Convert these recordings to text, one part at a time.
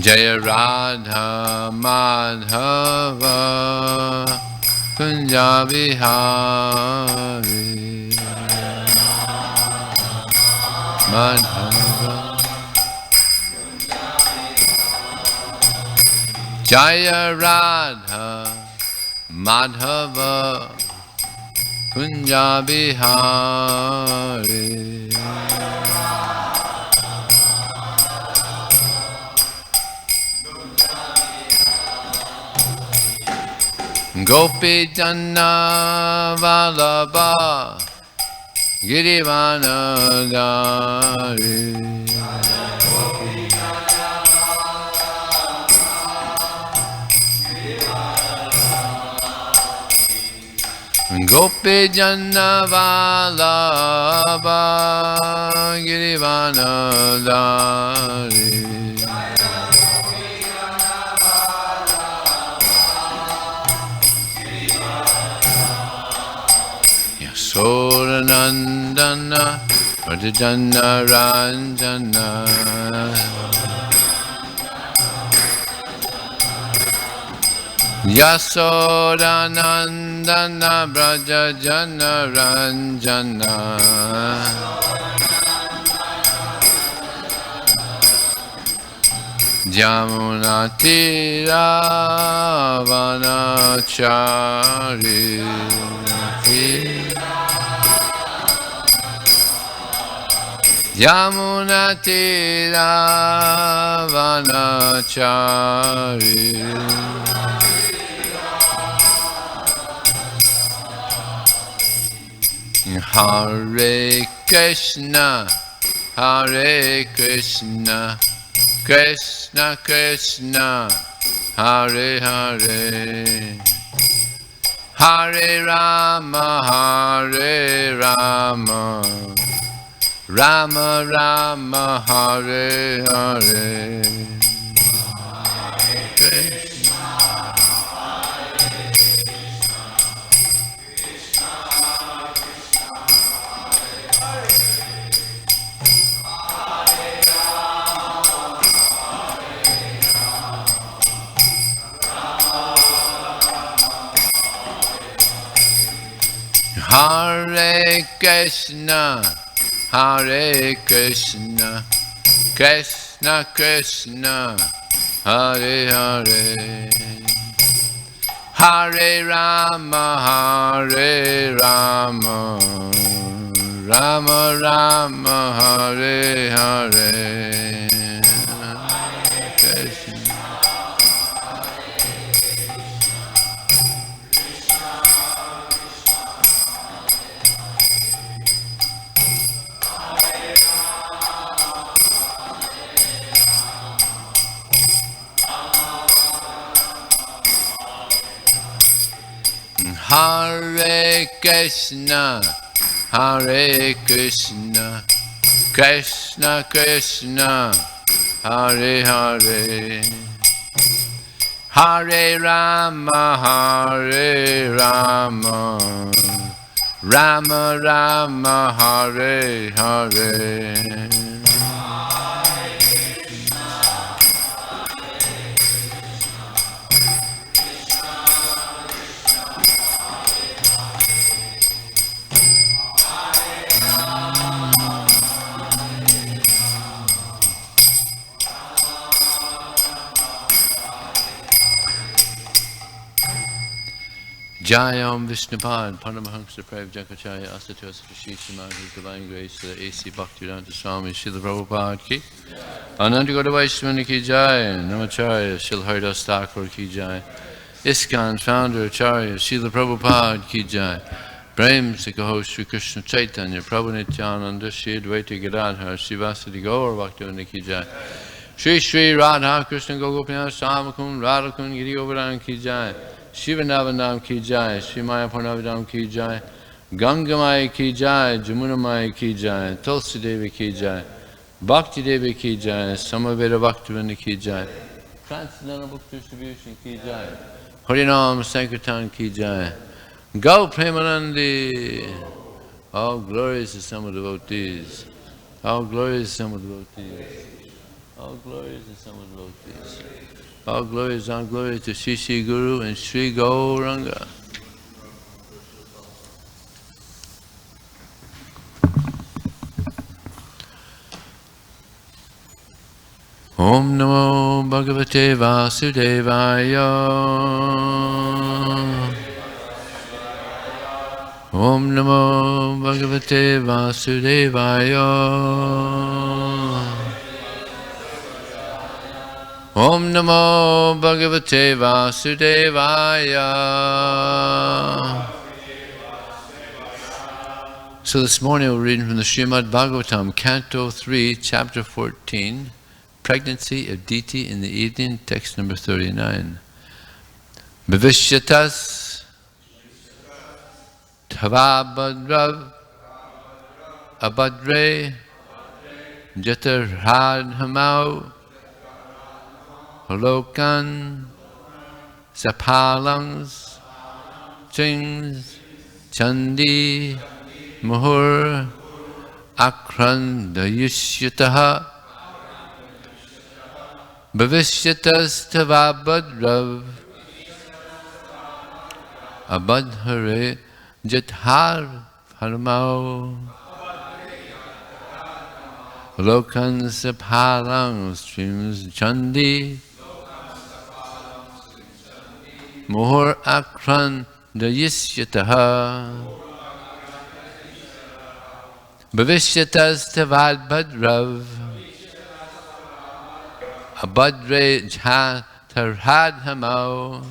Jaya Radha Madhava Kunja Bihari Madhava Jaya Radha Madhava Kunja Bihari Gopi Janna Vallabha Girivana Dari Gopi Janna Vallabha Girivana Dari Soranandana Vajajana Ranjana Yasodanandana Vrajajana Ranjana Jamunatira Vanachari Yamunatira Vanachari Hare Krishna Hare Krishna Krishna Krishna Hare Hare Hare Rama Hare Rama Rama Rama Hare Hare Hare Krishna Hare Krishna Krishna Krishna Hare Hare Hare Rama Hare Rama Rama Rama Hare Hare Hare Krishna Hare Krishna Krishna Krishna Hare Hare Hare Rama Hare Rama Rama Rama Hare Hare Jayam Vishnupad, Paramahansa Prav Jakacharya, Asatya Srishishima, His Divine Grace, the A.C. Bhaktivedanta Swami, Srila Prabhupada ki, Ananta Gauda Vaishnavani ki Jai, Namacharya, Srila Haridas Thakur ki Jai, ISKCON Founder Acharya, Srila Prabhupada ki Jai, Prem Sikaho Sri Krishna Chaitanya, Prabhu Nityananda, Sri Advaita Gadadhar, Srivasadi Gaur Bhaktivedanta ki Jai, Sri Sri Radha Krishna Gogopinath Samakun, Radhakun Giri Govardhan ki Jai, Shivanavandam ki Jai, Sri Mayaparnavadam ki Jai, Gangamaya ki Jai, Jamunamaya ki Jai, Tulsi Devi ki Jai, Bhakti Devi ki Jai, Samaveda Bhaktivinoda ki Jai, Transcendental Book Distribution ki Jai, Harinam Sankirtan ki Jai, Gau Premanandi, all glories to some devotees, all glories to some devotees, All glories and someone low, please. All glories and glory to Sri Sri Guru and Sri Gauranga. Om Namo Bhagavate Vasudevaya. Om Namo Bhagavate Vasudevaya. Om Namo Bhagavate Vasudevaya. So this morning we're reading from the Srimad Bhagavatam, Canto 3, Chapter 14, Pregnancy of Diti in the Evening, text number 39. Bhavishyatas Tavabadrav Abhadre Jatarhadhamau Lokan Sapalangs Chings Chandi Muhur Akrandayishyataha Bhavishyatas Tavabadrav Abadhare Jathar Harmao Lokan Sapalang Streams Chandi Muhur Akran Dayisyataha Bhavishyatas Tavad Badrav Abhadre Jatarhad Hamao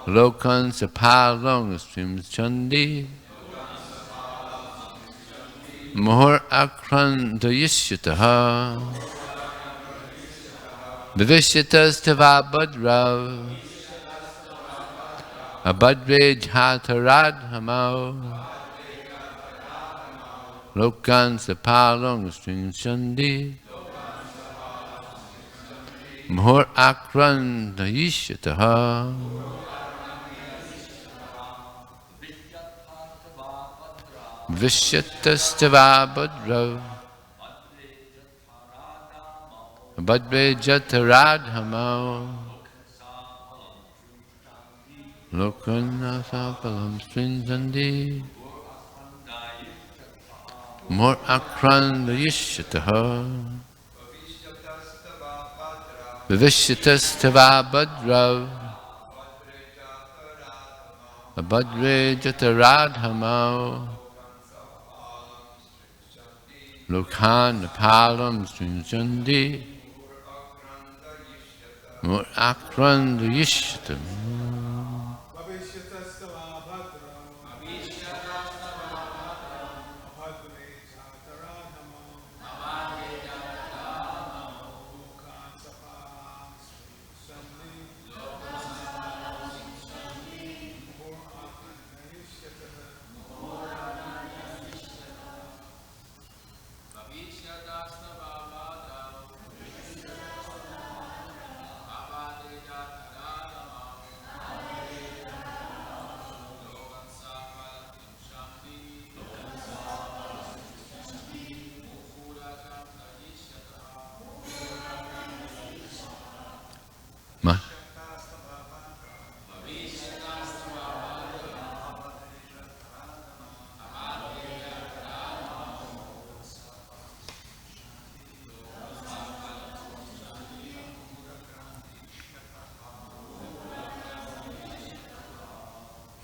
Lokan Sapalong Streams Chandi Muhur Akran Dayisyataha Bhavishyatas Tavabadrav Abhadre Jatarhad Hamao Lokan Sapalong Streams Chandi Muhur Akran Dayisyataha Vishyatas-tava-badrav Badre Jataradhamao Lokanasapalam Srinjandi Mur Akran Dayisyataha Vishyatas-tava-badrav Badre Jataradhamao Lokan Palam Srinjandi Mur Akran Dayisyataha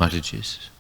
Mataji's.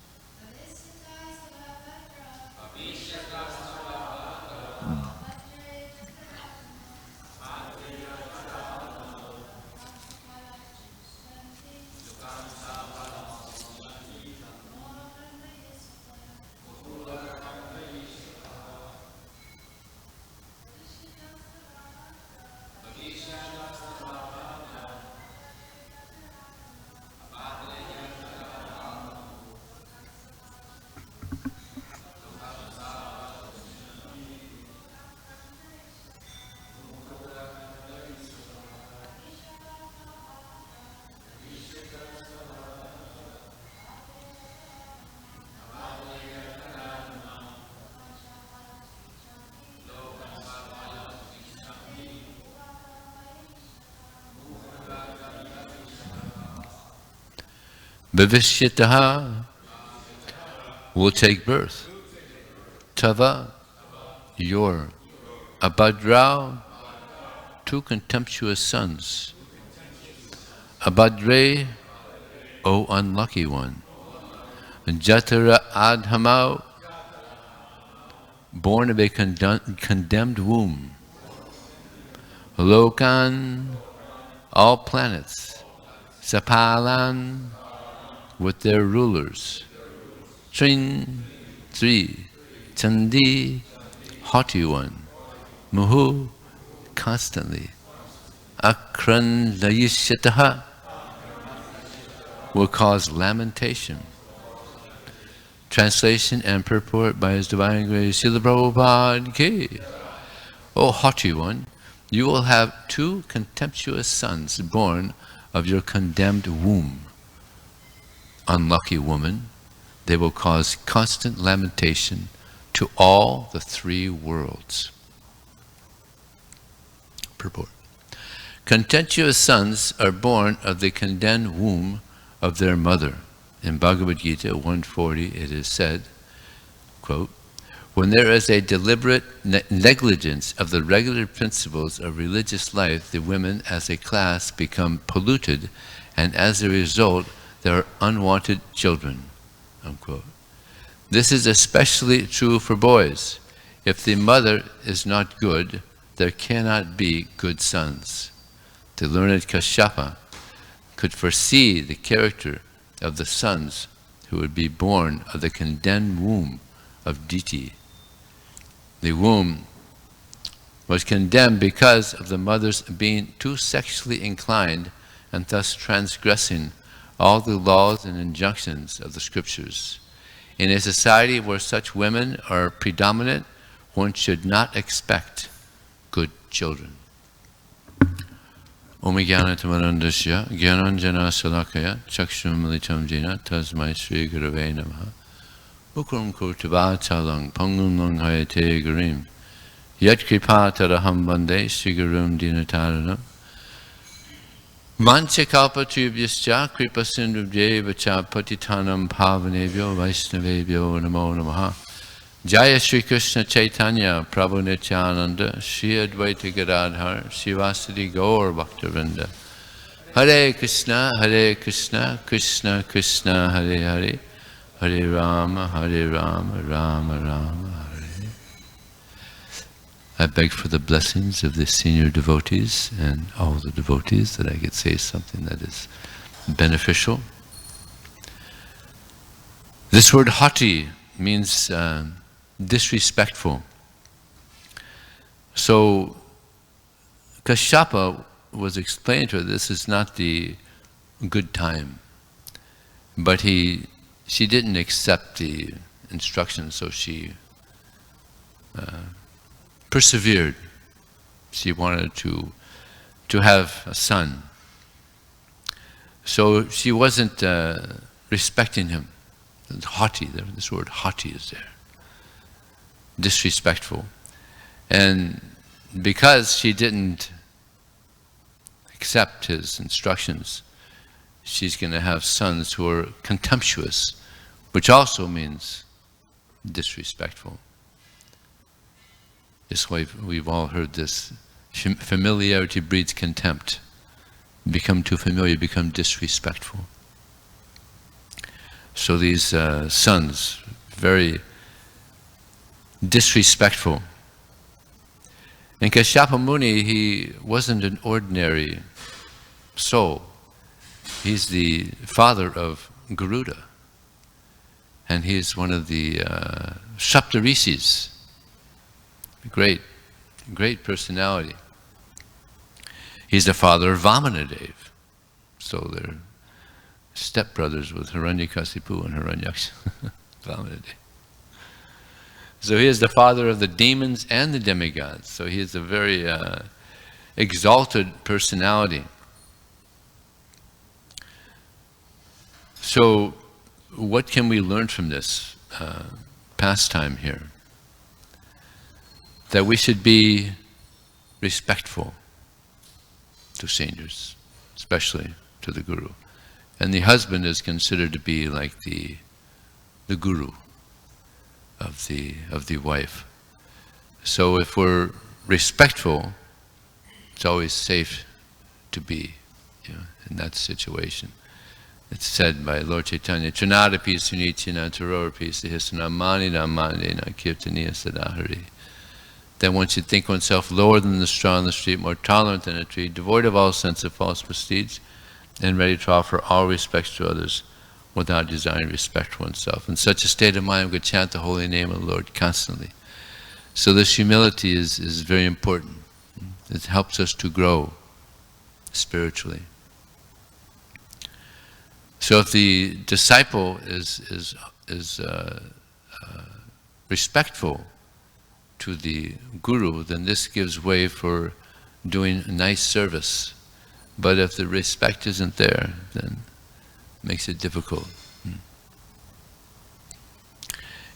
Vivishyataha will take birth. Tava, your. Abhadrao, two contemptuous sons. Abhadre, O unlucky one. Jatara adhamao, born of a condemned womb. Lokan, all planets. Sapalan, with their rulers. Trin, three. Chandi, haughty one. Muhu, constantly. Akran layishyataha, will cause lamentation. Translation and purport by His Divine Grace Srila Prabhupada Ki. O haughty one, you will have two contemptuous sons born of your condemned womb. Unlucky woman, they will cause constant lamentation to all the three worlds. Purport. Contemptuous sons are born of the condemned womb of their mother. In Bhagavad Gita 140 it is said, quote, when there is a deliberate negligence of the regular principles of religious life, the women as a class become polluted, and as a result there are unwanted children. Unquote. This is especially true for boys. If the mother is not good, there cannot be good sons. The learned Kashyapa could foresee the character of the sons who would be born of the condemned womb of Diti. The womb was condemned because of the mother's being too sexually inclined and thus transgressing all the laws and injunctions of the scriptures. In a society where such women are predominant, one should not expect good children. Om Jnana-tamarandasya Jnananjana Salakaya Chakshum Militam Jena Tasmai Sri Gurave Namaha Ukram Kurtavatalang Pangum Langhayate Gurim Yat Kripataraham Bande Sri Gurum Dinataranam Mancha Kalpa Tubhyascha Kripa Sindhubhye Vacha Patitanam Pavanebhyo Vaishnavebhyo Namo Namaha Jaya Shri Krishna Chaitanya Prabhu Nityananda Shri Advaita Gadadhar Srivasadi Gaur Bhaktivinoda Hare Krishna Krishna Krishna Hare Hare Hare Rama Rama Rama Hare. I beg for the blessings of the senior devotees and all the devotees that I could say something that is beneficial. This word haughty means disrespectful. So Kashyapa was explaining to her, this is not the good time. But she didn't accept the instructions, so she persevered. She wanted to have a son. So she wasn't respecting him. Haughty, this word haughty is there. Disrespectful. And because she didn't accept his instructions, she's going to have sons who are contemptuous, which also means disrespectful. This way we've all heard this. Familiarity breeds contempt. Become too familiar, become disrespectful. So these sons, very disrespectful. And Kashyapa Muni, he wasn't an ordinary soul. He's the father of Garuda. And he's one of the Saptarishis. Great personality. He's the father of Vamanadev. So they're stepbrothers with Hiranyakasipu and Hiranyaksha. Vamanadev. So he is the father of the demons and the demigods. So he is a very exalted personality. So what can we learn from this pastime here? That we should be respectful to seniors, especially to the Guru. And the husband is considered to be like the guru of the wife. So if we're respectful, it's always safe to be, in that situation. It's said by Lord Chaitanya, Trinadapi sunichina taroropi sihisana mani namani na kirtaniya sadahari. That one should think oneself lower than the straw on the street, more tolerant than a tree, devoid of all sense of false prestige, and ready to offer all respects to others without desiring respect for oneself. In such a state of mind, we could chant the holy name of the Lord constantly. So this humility is very important. It helps us to grow spiritually. So if the disciple is respectful to the guru, then this gives way for doing nice service. But if the respect isn't there, then it makes it difficult.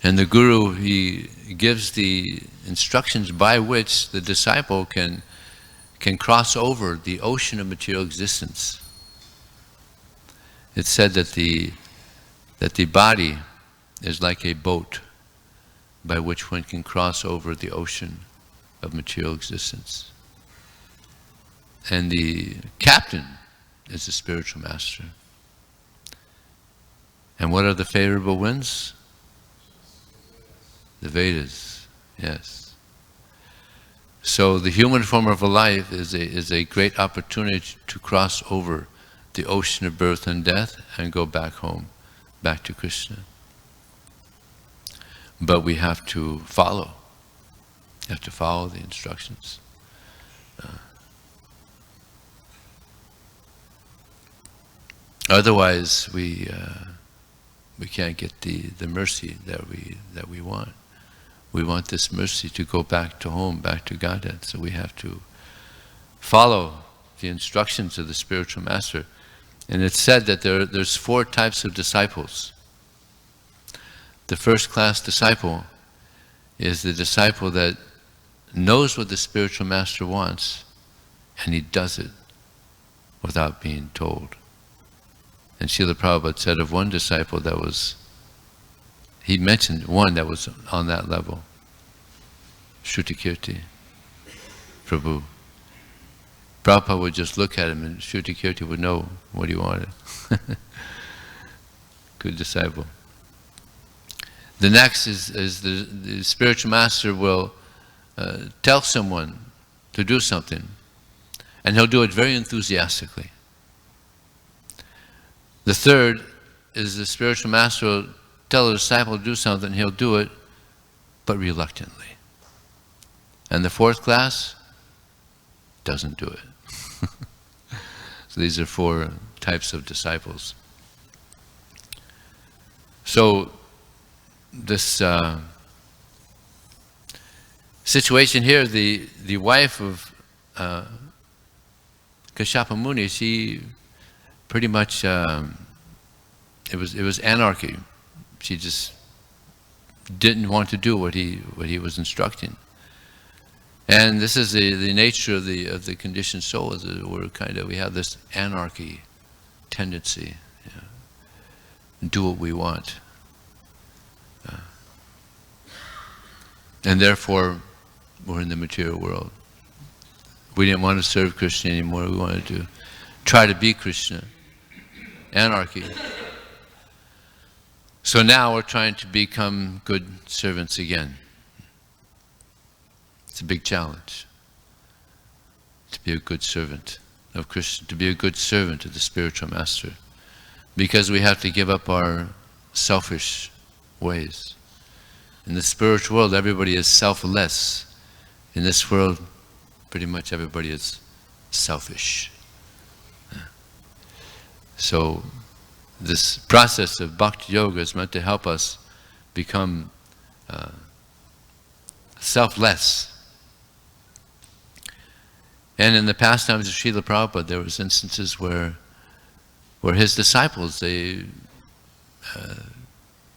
And the guru, he gives the instructions by which the disciple can cross over the ocean of material existence. It's said that the body is like a boat by which one can cross over the ocean of material existence. And the captain is the spiritual master. And what are the favorable winds? The Vedas, yes. So the human form of a life is a great opportunity to cross over the ocean of birth and death and go back home, back to Krishna. But we have to follow. You have to follow the instructions. Otherwise, we can't get the mercy that we want. We want this mercy to go back to home, back to Godhead. So we have to follow the instructions of the spiritual master. And it's said that there's 4 types of disciples. The first class disciple is the disciple that knows what the spiritual master wants, and he does it without being told. And Srila Prabhupada said of one disciple he mentioned one that was on that level, Shrutikirti Prabhu. Prabhupada would just look at him and Shrutikirti would know what he wanted. Good disciple. The next is the spiritual master will tell someone to do something, and he'll do it very enthusiastically. The third is the spiritual master will tell a disciple to do something, he'll do it, but reluctantly. And the fourth class doesn't do it. So these are 4 types of disciples. So this situation here, the wife of Kashyapa Muni, she pretty much it was anarchy. She just didn't want to do what he was instructing. And this is the nature of the conditioned soul, is that we have this anarchy tendency, do what we want. And therefore, we're in the material world. We didn't want to serve Krishna anymore. We wanted to try to be Krishna. Anarchy. So now we're trying to become good servants again. It's a big challenge to be a good servant of Krishna, to be a good servant of the spiritual master, because we have to give up our selfish ways. In the spiritual world, everybody is selfless. In this world, pretty much everybody is selfish. So this process of bhakti yoga is meant to help us become selfless. And in the pastimes of Srila Prabhupada, there was instances where his disciples, they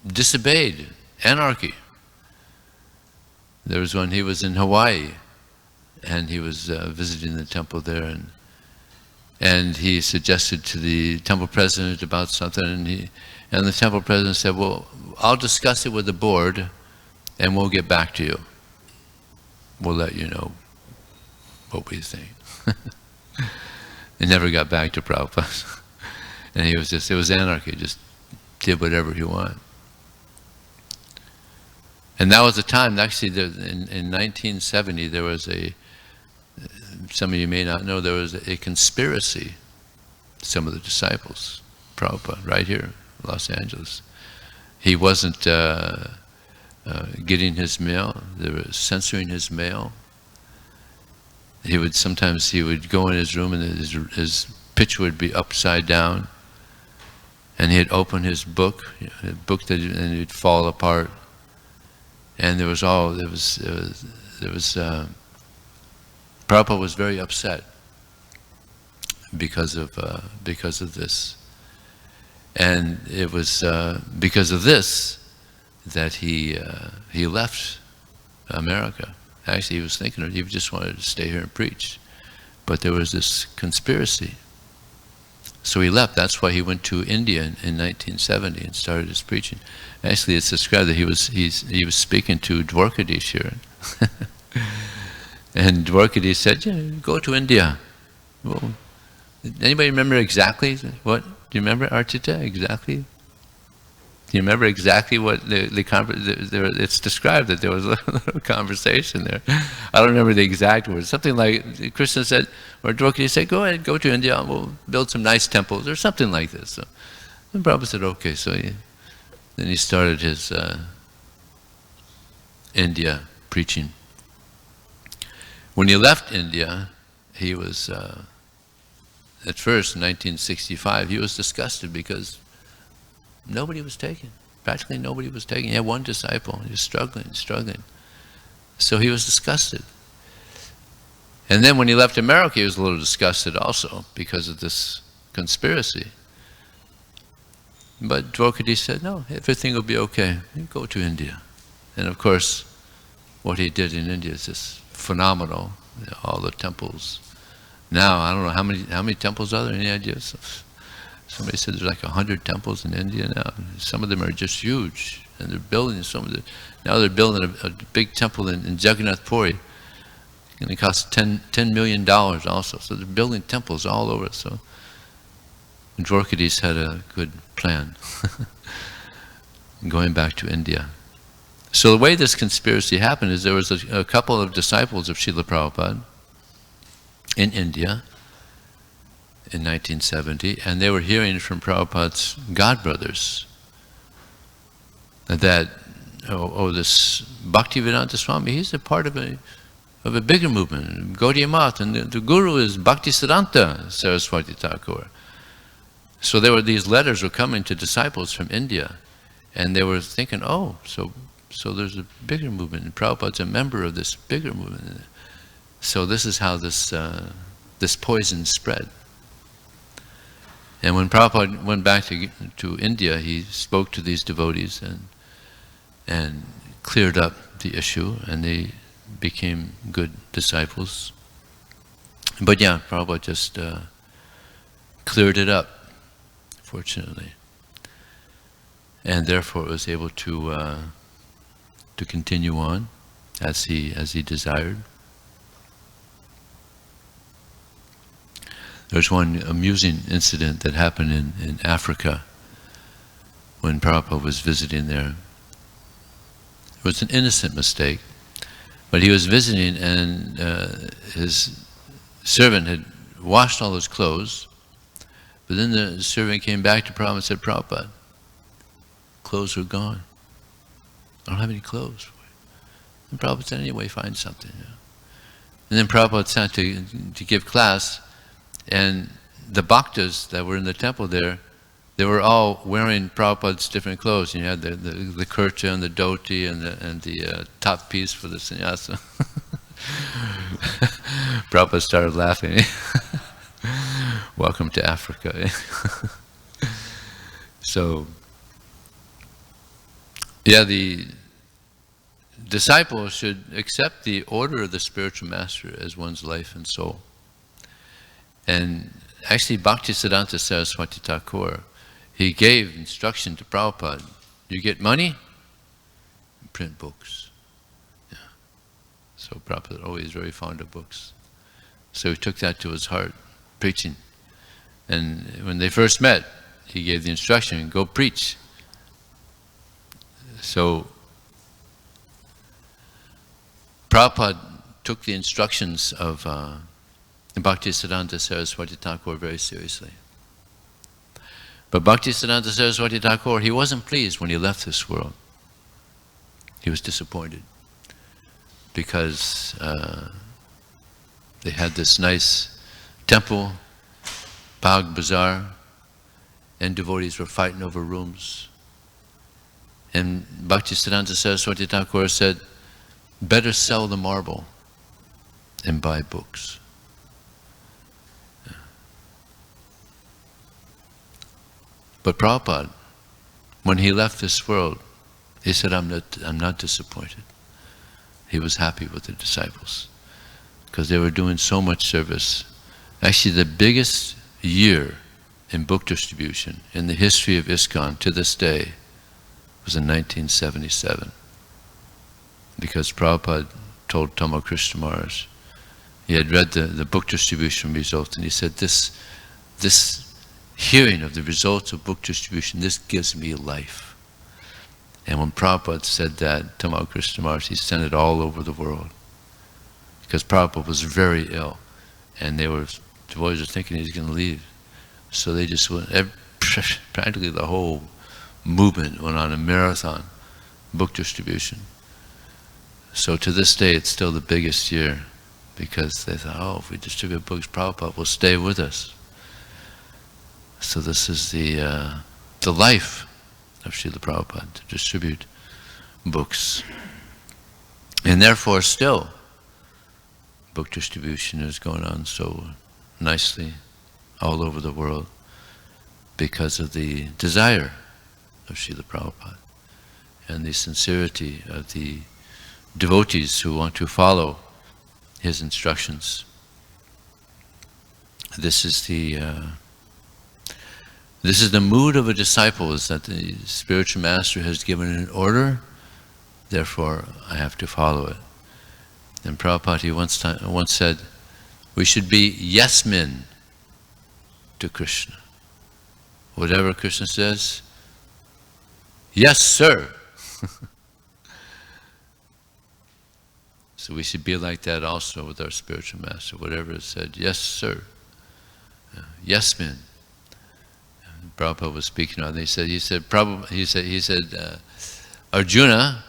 disobeyed, anarchy. There was one, he was in Hawaii, and he was visiting the temple there, And he suggested to the temple president about something, and the temple president said, well, I'll discuss it with the board, and we'll get back to you. We'll let you know what we think. It never got back to Prabhupada. And it was anarchy, just did whatever he wanted. And that was the time, actually, in 1970, there was some of you may not know, there was a conspiracy, some of the disciples, Prabhupada, right here, Los Angeles. He wasn't getting his mail, they were censoring his mail. Sometimes he would go in his room and his picture would be upside down, and he'd open his book, and it'd fall apart. And Prabhupada was very upset because of this, and it was because of this that he left America. Actually, he was thinking he just wanted to stay here and preach, but there was this conspiracy, so he left. That's why he went to India in 1970 and started his preaching. Actually, it's described that he was speaking to Dwarkadish here. And Dwarkadish said, yeah, go to India. Well, anybody remember exactly what? Do you remember, Archita, exactly? Do you remember exactly what it's described that there was a little conversation there. I don't remember the exact words. Something like Krishna said, or Dwarkadish said, go ahead, go to India, and we'll build some nice temples, or something like this. So, and Prabhupada said, okay. So then he started his India preaching. When he left India, he was, at first, in 1965, he was disgusted because nobody was taken. Practically nobody was taken. He had one disciple. He was struggling. So he was disgusted. And then when he left America, he was a little disgusted also because of this conspiracy. But Dwarkadish said, no, everything will be okay. You go to India. And of course, what he did in India is just phenomenal. All the temples. Now, I don't know how many temples are there, any ideas? Somebody said there's like 100 temples in India now. Some of them are just huge. And they're building now they're building a big temple in Jagannath Puri. It's going to cost $10 million also. So they're building temples all over. So Dwarkadish had a good plan. Going back to India. So the way this conspiracy happened is there was a couple of disciples of Srila Prabhupada in India in 1970, and they were hearing from Prabhupada's godbrothers that this Bhaktivedanta Swami, he's a part of a bigger movement, Gaudiya Math, and the guru is Bhaktisiddhanta Saraswati Thakur. So these letters were coming to disciples from India, and they were thinking, oh, so there's a bigger movement, and Prabhupada's a member of this bigger movement. So this is how this poison spread. And when Prabhupada went back to India, he spoke to these devotees and cleared up the issue, and they became good disciples. But yeah, Prabhupada just cleared it up, fortunately, and therefore was able to continue on as he desired. There's one amusing incident that happened in Africa when Prabhupada was visiting there. It was an innocent mistake, but he was visiting, and his servant had washed all his clothes, but then the servant came back to Prabhupada and said, Prabhupada, clothes were gone. I don't have any clothes for you. And Prabhupada said, anyway, find something. And then Prabhupada sat to give class, and the bhaktas that were in the temple there, they were all wearing Prabhupada's different clothes. You had the kurta and the dhoti and the top piece for the sannyasa. Prabhupada started laughing. Welcome to Africa. So, yeah, the disciple should accept the order of the spiritual master as one's life and soul. And actually Bhaktisiddhanta Saraswati Thakur, he gave instruction to Prabhupada, you get money, print books. Yeah. So Prabhupada always very fond of books. So he took that to his heart, preaching. And when they first met, he gave the instruction, go preach. So Prabhupada took the instructions of Bhaktisiddhanta Saraswati Thakur very seriously. But Bhaktisiddhanta Saraswati Thakur, he wasn't pleased when he left this world. He was disappointed because they had this nice temple, Bhag Bazaar, and devotees were fighting over rooms. And Bhaktisiddhanta Saraswati Thakur said, better sell the marble and buy books. But Prabhupada, when he left this world, he said, I'm not disappointed. He was happy with the disciples because they were doing so much service. Actually, the biggest year in book distribution in the history of ISKCON to this day was in 1977. Because Prabhupada told Tama Krishna Maharaj, he had read the book distribution results, and he said, this hearing of the results of book distribution, this gives me life. And when Prabhupada said that, Tama Krishna Maharaj, he sent it all over the world. Because Prabhupada was very ill, and the boys were thinking he's going to leave. So they just went, practically the whole movement went on a marathon, book distribution. So to this day, it's still the biggest year, because they thought, oh, if we distribute books, Prabhupada will stay with us. So this is the life of Srila Prabhupada, to distribute books. And therefore still, book distribution is going on so nicely all over the world because of the desire of Srila Prabhupada and the sincerity of the devotees who want to follow his instructions. This is the mood of a disciple, is that the spiritual master has given an order, therefore I have to follow it. And Prabhupada once said, we should be yes men to Krishna. Whatever Krishna says, yes sir. So we should be like that also with our spiritual master. Whatever is said, yes sir. Yes men. Prabhupada was speaking on it. He said, Arjuna,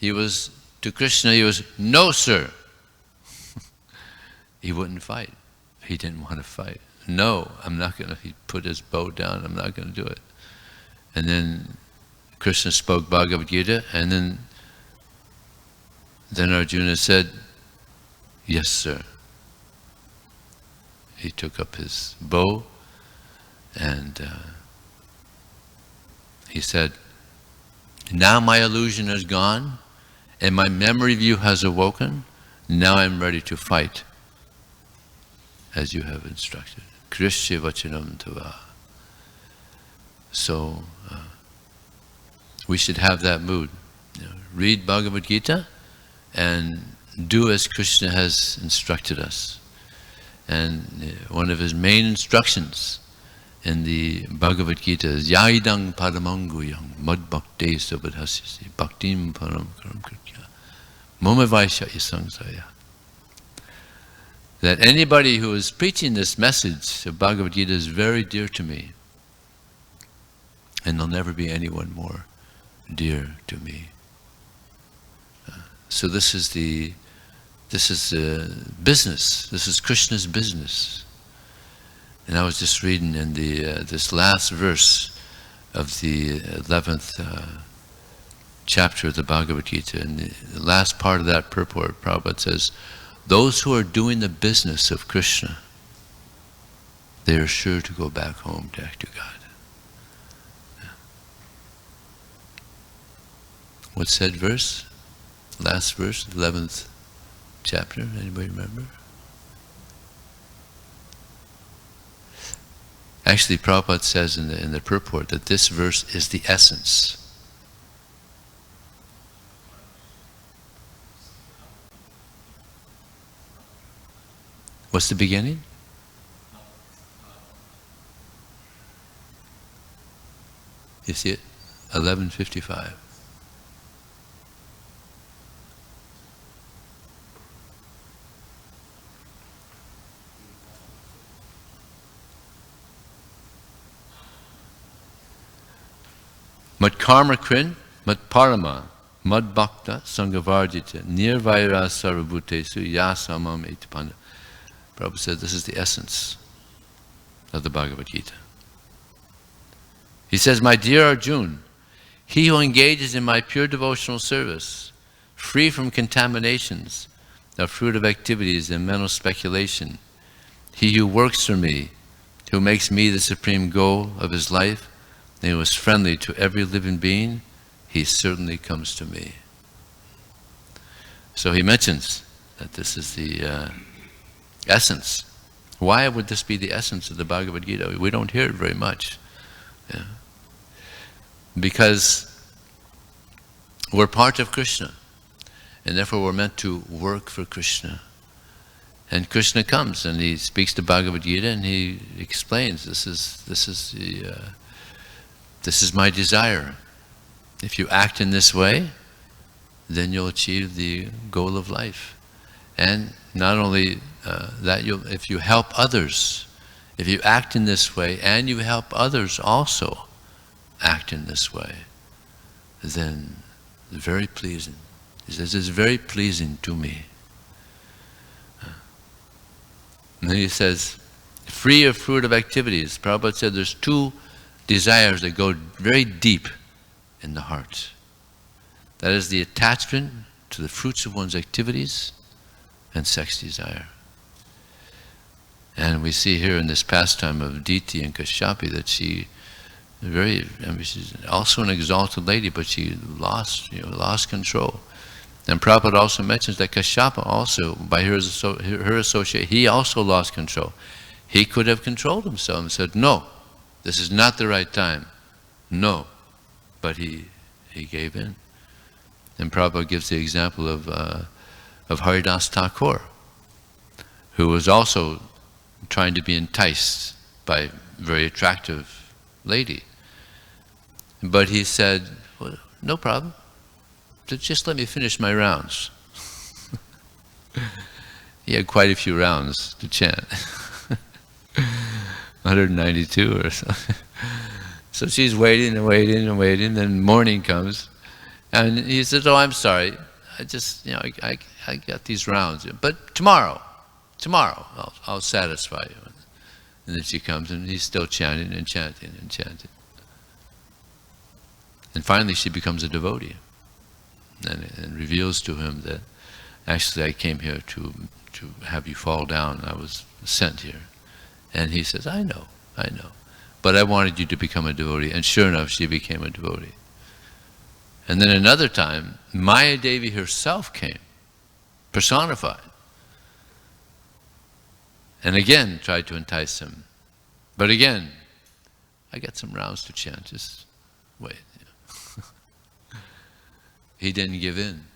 to Krishna, he was, no sir. He wouldn't fight. He didn't want to fight. No, I'm not going to. He put his bow down, I'm not going to do it. And then Krishna spoke Bhagavad Gita, and then Arjuna said, yes sir. He took up his bow, and he said, now my illusion is gone, and my memory view has awoken. Now I'm ready to fight, as you have instructed. Krishya vachanam tava. So we should have that mood. Read Bhagavad Gita and do as Krishna has instructed us. And one of his main instructions in the Bhagavad Gita is Yaidang paramanguyang madbhakte sabadhasyasi bhaktim param karam kritya mama vaishya sangsaya. That anybody who is preaching this message of Bhagavad Gita is very dear to me, and there'll never be anyone more dear to me. So this is business. This is Krishna's business. And I was just reading in this last verse of the 11th chapter of the Bhagavad Gita, and the last part of that purport, Prabhupada says, those who are doing the business of Krishna, they are sure to go back home to God. Yeah. What's that verse? Last verse, 11th chapter, anybody remember? Actually, Prabhupada says in the purport that this verse is the essence. What's the beginning? You see it? 11:55. Mat karma krin, mat parama, mad bhakta sangavarjita, nirvaira sarvabhutesu yasamam itipanda. Prabhupada said this is the essence of the Bhagavad Gita. He says, my dear Arjun, he who engages in my pure devotional service, free from contaminations, the fruit of activities and mental speculation, he who works for me, who makes me the supreme goal of his life, and who is friendly to every living being, he certainly comes to me. So he mentions that this is the essence. Why would this be the essence of the Bhagavad Gita? We don't hear it very much. Yeah. Because we're part of Krishna, and therefore we're meant to work for Krishna. And Krishna comes and he speaks the Bhagavad Gita and he explains, this is my desire. If you act in this way, then you'll achieve the goal of life. And not only that, if you help others, if you act in this way and you help others also act in this way, then it's very pleasing. He says, it's very pleasing to me. And then he says, free of fruit of activities. Prabhupada said there's two desires that go very deep in the heart. That is the attachment to the fruits of one's activities and sex desire. And we see here in this pastime of Diti and Kashyapi that she's also an exalted lady, but she lost control. And Prabhupada also mentions that Kashyapa also, by her associate, he also lost control. He could have controlled himself and said, no, this is not the right time. No. But he gave in. And Prabhupada gives the example of Haridas Thakur, who was also trying to be enticed by a very attractive lady. But he said, well, no problem. Just let me finish my rounds. He had quite a few rounds to chant. 192 or something. So she's waiting and waiting and waiting, then morning comes, and he says, oh, I'm sorry, I just, I got these rounds, but tomorrow I'll satisfy you. And then she comes and he's still chanting and chanting and chanting. And finally she becomes a devotee and reveals to him that actually I came here to have you fall down. I was sent here. And he says, I know. But I wanted you to become a devotee. And sure enough, she became a devotee. And then another time, Maya Devi herself came, personified. And again tried to entice him. But again, I got some rounds to chant, just wait. He didn't give in.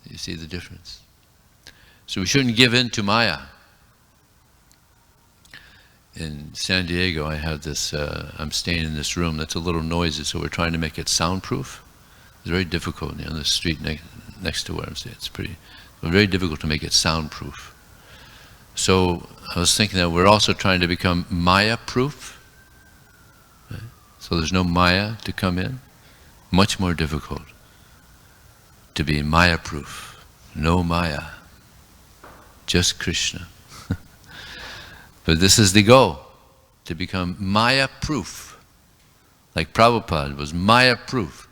You see the difference? So we shouldn't give in to Maya. In San Diego, I have this, I'm staying in this room that's a little noisy, so we're trying to make it soundproof. It's very difficult on the street next to where I'm staying. It's very difficult to make it soundproof. So I was thinking that we're also trying to become Maya-proof. Right? So there's no Maya to come in. Much more difficult to be Maya-proof. No Maya. Just Krishna. But this is the goal, to become Maya-proof. Like Prabhupada was Maya-proof.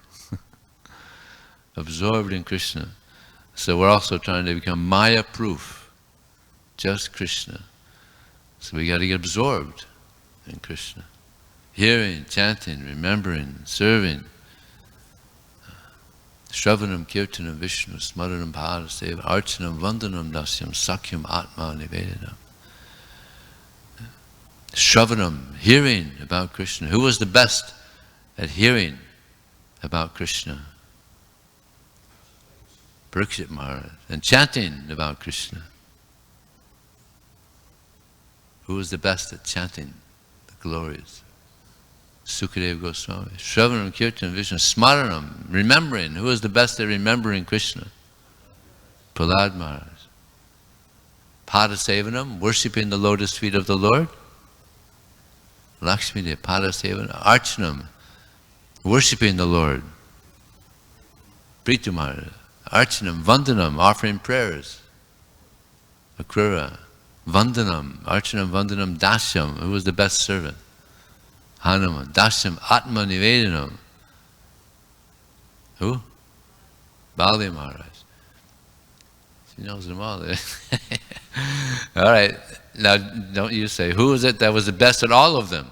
Absorbed in Krishna. So we're also trying to become Maya-proof. Just Krishna. So we got to get absorbed in Krishna. Hearing, chanting, remembering, serving. Shravanam, Kirtanam, Vishnu, Smaranam, Bhara, Archanam, Vandanam, Dasyam, Sakyam, Atma, Nivedanam. Shravanam, hearing about Krishna. Who was the best at hearing about Krishna? Parikshit Maharaj. And chanting about Krishna. Who was the best at chanting the glories? Sukadeva Goswami. Shravanam, Kirtan, Vishnu, Smaranam, remembering. Who was the best at remembering Krishna? Prahlad Maharaj. Padasevanam, worshipping the lotus feet of the Lord. Lakshmi Devi, Padasevanam. Archanam, worshipping the Lord. Prithu Maharaj. Archanam, Vandanam, offering prayers. Akrura. Vandanam, Archanam, Vandanam, Dashyam. Who was the best servant? Hanuman. Dashyam, Atma Nivedanam. Who? Bali Maharaj. She knows them all. All right. Now, don't you say, who was it that was the best at all of them?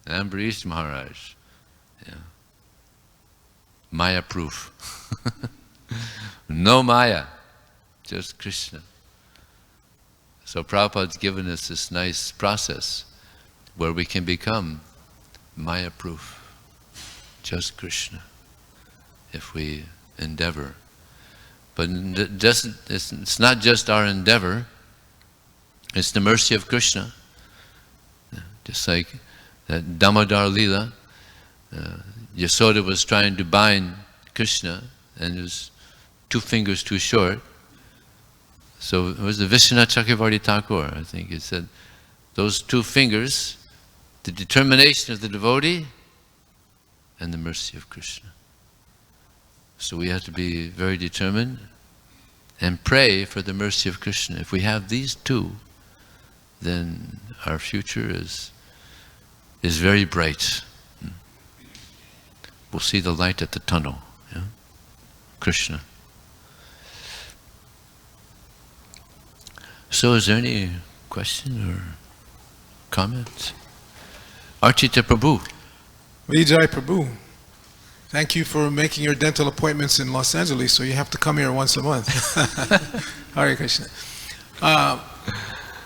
Ambarish Maharaj. Yeah. Maya proof. No Maya, just Krishna. So Prabhupada's given us this nice process where we can become Maya proof, just Krishna, if we endeavor. But it's not just our endeavor, it's the mercy of Krishna. Just like that Damodar Leela, Yasoda was trying to bind Krishna and his 2 fingers too short. So it was the Vishwanath Chakravarti Thakur, I think it said, those 2 fingers, the determination of the devotee and the mercy of Krishna. So we have to be very determined and pray for the mercy of Krishna. If we have these 2, then our future is very bright. We'll see the light at the tunnel. Yeah? Krishna. So is there any question or comment? Archita Prabhu. Vijaya Prabhu. Thank you for making your dental appointments in Los Angeles, so you have to come here once a month. Hare Krishna.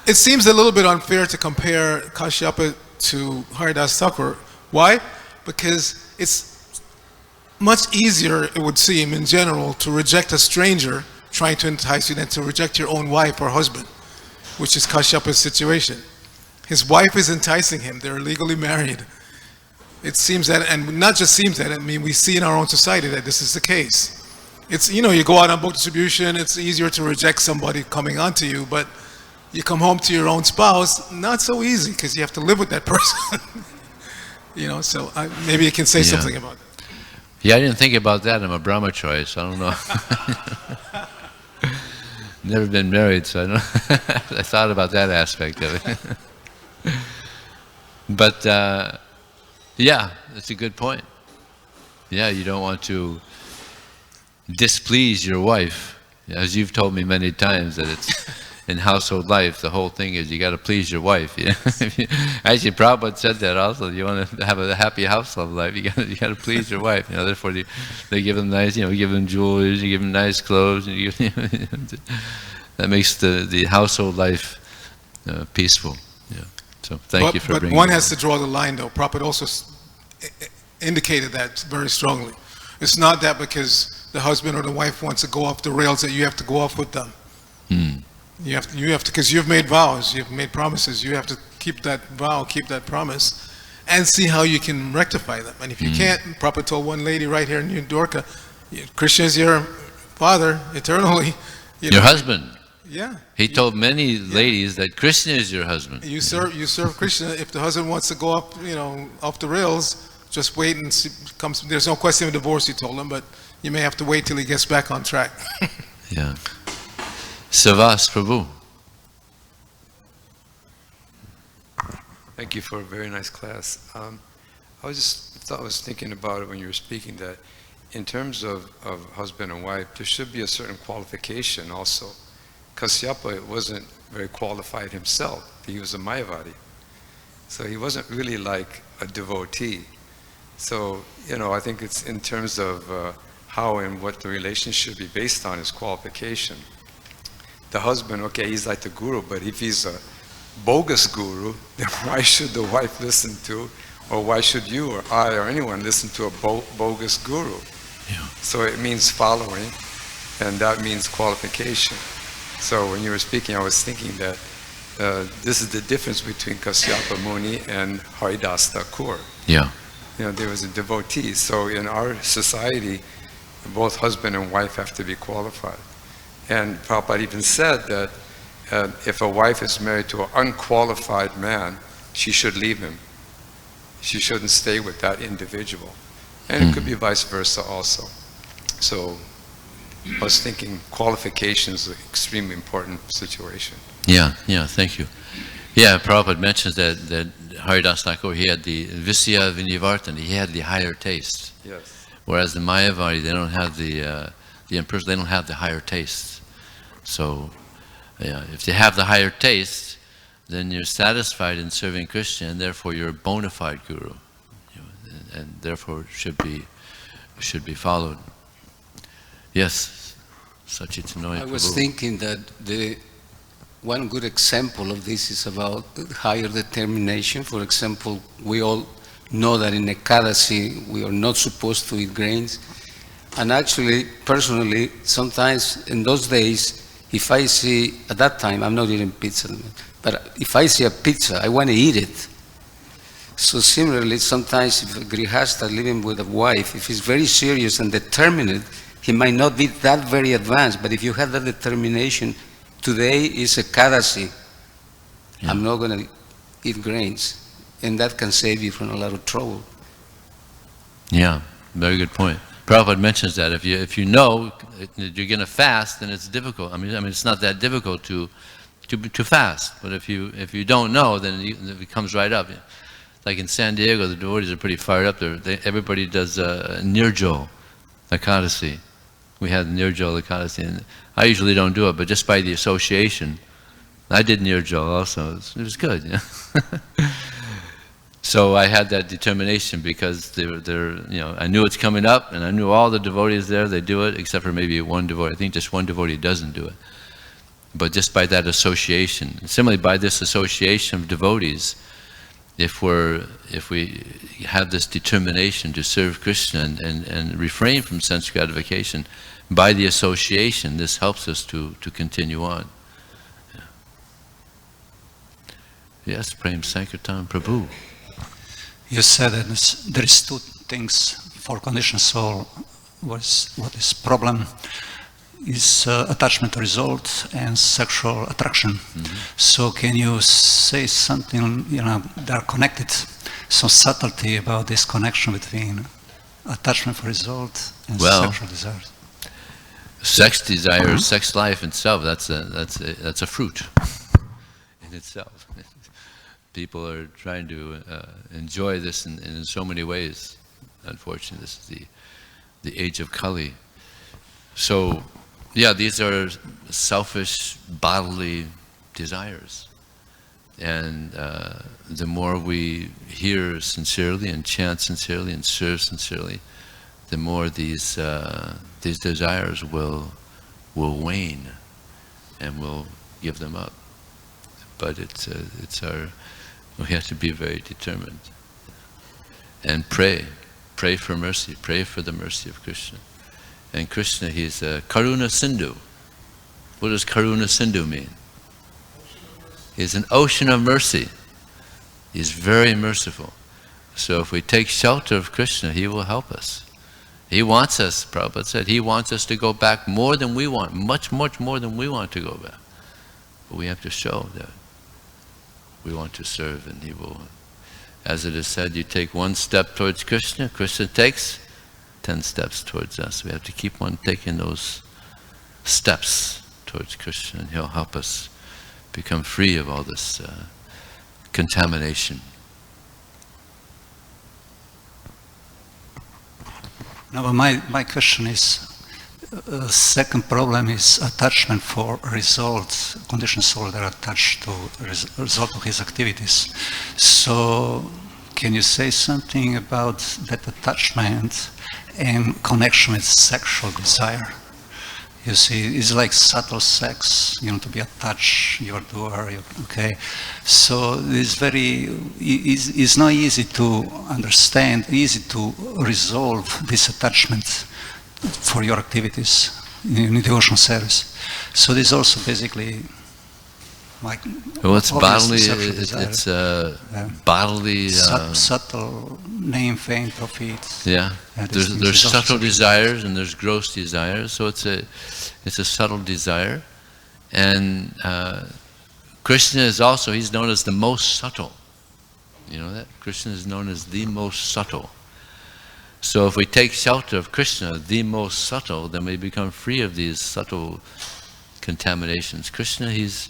It seems a little bit unfair to compare Kashyapa to Haridas Thakur. Why? Because it's much easier, it would seem, in general, to reject a stranger trying to entice you than to reject your own wife or husband, which is Kashyapa's situation. His wife is enticing him. They're legally married. It seems that, and not just seems that, I mean, we see in our own society that this is the case. It's, you know, you go out on book distribution, it's easier to reject somebody coming onto you, but you come home to your own spouse, not so easy, because you have to live with that person. You know, so maybe you can say something about that. Yeah, I didn't think about that. I'm a brahmachari, so I don't know. Never been married, so I don't I thought about that aspect of it. But yeah, that's a good point. Yeah, you don't want to displease your wife. As you've told me many times that it's in household life, the whole thing is you got to please your wife. Yeah? Actually, Prabhupada said that also. You want to have a happy household life, you got to please your wife. You know, therefore they give them nice, you give them jewelry, you give them nice clothes, and that makes the household life peaceful. Yeah. So thank you for bringing. But one has to draw the line, though. Prabhupada also indicated that very strongly. It's not that because the husband or the wife wants to go off the rails that you have to go off with them. You have to, because you've made vows, you've made promises. You have to keep that vow, keep that promise, and see how you can rectify them. And if you can't, Prabhupada told one lady right here in New Dwarka, Krishna is your father eternally. Your husband. Yeah. He told many ladies that Krishna is your husband. You serve Krishna. If the husband wants to go up, off the rails, just wait and see, comes. There's no question of divorce, he told him, but you may have to wait till he gets back on track. Yeah. Savas Prabhu. Thank you for a very nice class. I was thinking about it when you were speaking, that in terms of husband and wife, there should be a certain qualification also. Kashyapa wasn't very qualified himself. He was a Mayavadi. So he wasn't really like a devotee. So, I think it's in terms of how and what the relationship should be based on is qualification. The husband, okay, he's like the guru, but if he's bogus guru, then why should the wife listen to, or why should you or I or anyone listen to a bogus guru? Yeah. So it means following, and that means qualification. So when you were speaking, I was thinking that this is the difference between Kasyapa Muni and Haridas Thakur. Yeah. There was a devotee. So in our society, both husband and wife have to be qualified. And Prabhupada even said that if a wife is married to an unqualified man, she should leave him. She shouldn't stay with that individual. And it could be vice versa also. So I was thinking qualification is an extremely important situation. Yeah, thank you. Yeah, Prabhupada mentions that Haridas Thakur, he had the Visya Vinivartana, he had the higher taste. Yes. Whereas the Mayavadi, they don't have the impersonal, they don't have the higher taste. So, yeah, if they have the higher taste, then you're satisfied in serving Krishna, and therefore you're a bona fide guru, and therefore should be followed. Yes, Sachitanoya I was Prabhu. thinking that one good example of this is about higher determination. For example, we all know that in Ekadasi we are not supposed to eat grains. And actually, personally, sometimes in those days, if I see, at that time, I'm not eating pizza, but if I see a pizza, I want to eat it. So similarly, sometimes if a grihasta living with a wife, if he's very serious and determined, he might not be that very advanced, but if you have that determination, today is a Ekadasi, Yeah. I'm not going to eat grains, and that can save you from a lot of trouble. Yeah, very good point. Prabhupada mentions that if you know you're going to fast, then it's difficult. I mean, it's not that difficult to fast. But if you don't know, then it comes right up. Like in San Diego, the devotees are pretty fired up there. Everybody does Nirjal Ekadasi. We had Nirjal Ekadasi, and I usually don't do it, but just by the association, I did Nirjal also. It was good. Yeah. So I had that determination because I knew it's coming up, and I knew all the devotees there, they do it, except for maybe one devotee. I think just one devotee doesn't do it. But just by that association, similarly by this association of devotees, if we have this determination to serve Krishna and refrain from sense gratification, by the association, this helps us to continue on. Yeah. Yes, Prem Sankirtan Prabhu. You said that there is two things for conditioned soul. What is problem is attachment to result and sexual attraction. Mm-hmm. So can you say something, they are connected, some subtlety about this connection between attachment for result and sexual desires? Sex desire, sex life itself, that's a fruit in itself. People are trying to enjoy this in so many ways. Unfortunately, this is the age of Kali. So, yeah, these are selfish bodily desires. And the more we hear sincerely and chant sincerely and serve sincerely, the more these desires will wane, and we'll give them up. But we have to be very determined and pray for mercy, pray for the mercy of Krishna. And Krishna, he's a Karuna Sindhu. What does Karuna Sindhu mean? He's an ocean of mercy. He's very merciful. So if we take shelter of Krishna, he will help us. He wants us, Prabhupada said, he wants us to go back more than we want, much, much more than we want to go back. But we have to show that we want to serve, and he will. As it is said, you take one step towards Krishna, Krishna takes 10 steps towards us. We have to keep on taking those steps towards Krishna, and he'll help us become free of all this contamination. Now, my question is, second problem is attachment for results. Conditioned soul, they are attached to result of his activities. So, can you say something about that attachment and connection with sexual desire? You see, it's like subtle sex. You want to be attached, your doer, okay? So it's not easy to understand, easy to resolve this attachment for your activities in devotional service. So this also basically like it's bodily. sexual desire. It's bodily. Subtle name, fame, profit. Yeah, there's subtle desires and there's gross desires. So it's a subtle desire, and Krishna is also, he's known as the most subtle. You know that? Krishna is known as the most subtle. So if we take shelter of Krishna, the most subtle, then we become free of these subtle contaminations. Krishna, he's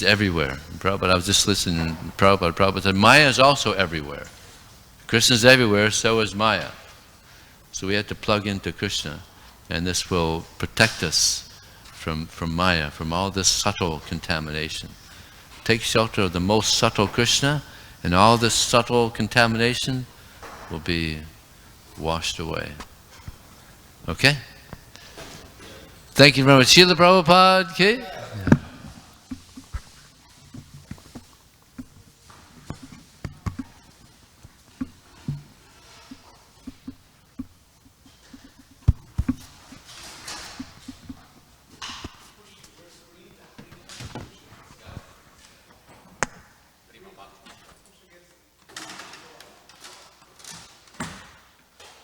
everywhere. Prabhupada, I was just listening, Prabhupada said, Maya is also everywhere. Krishna's everywhere, so is Maya. So we have to plug into Krishna, and this will protect us from Maya, from all this subtle contamination. Take shelter of the most subtle Krishna, and all this subtle contamination will be washed away. Okay? Thank you very much. Srila Prabhupada ki